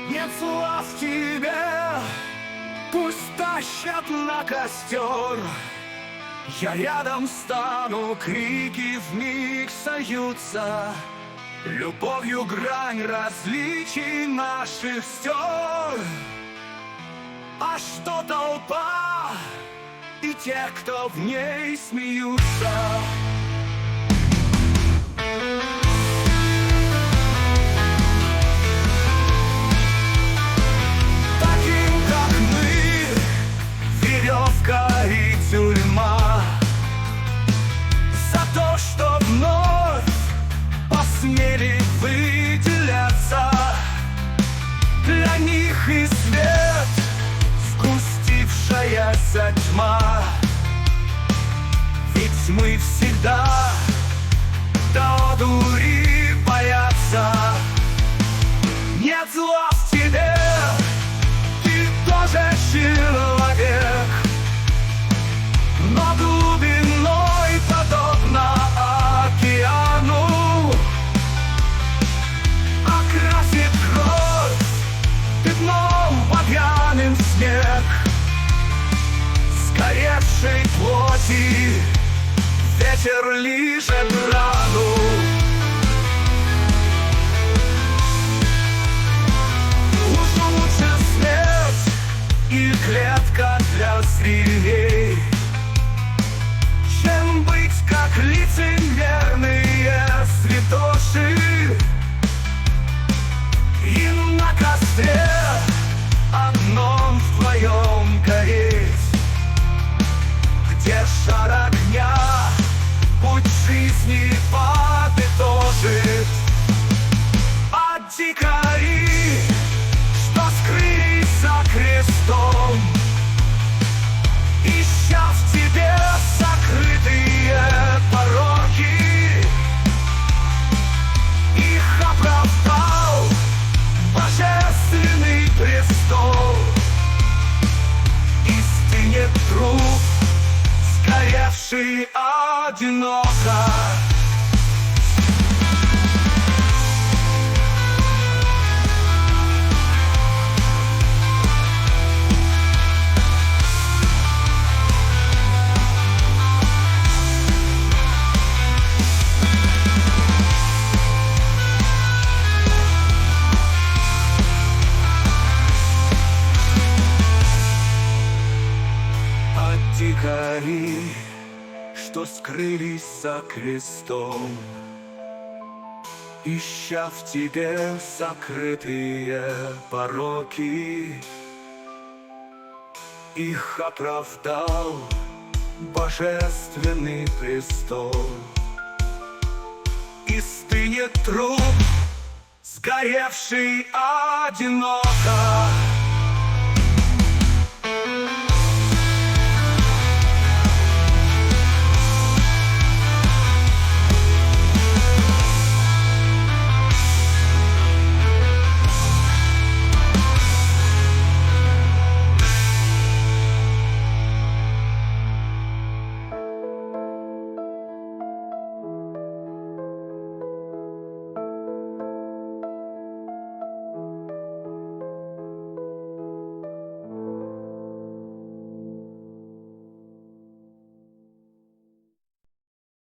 Нет слов тебе, пусть тащат на костер. Я рядом стану, крики вмиг сольются. Любовью грань различий наших стер. А что толпа и те, кто в ней смеются? Таким, как мы, веревка и тюрьма. За то, что вновь посмели выделяться. Для них и свет, сгустившаяся тьма. Ведь мы всегда до дури боятся. Нет зла в тебе, ты тоже человек, но глубиной подобно океану. Окрасит кровь пятном багряным снег. Сгоревшей плоти ветер лижет рану. Уж лучше смерть и клетка для зверей, чем быть как лицемерные святоши. И на костре одном вдвоем гореть, где жар огня путь жизни подытожит. А дикари, что скрылись за крестом, ища в тебе сокрытые пороки, их оправдал божественный престол. И стынет труп, сгоревший одиноко. А дикари, что скрылись за крестом, ища в тебе сокрытые пороки, их оправдал божественный престол. И стынет труп, сгоревший одиноко.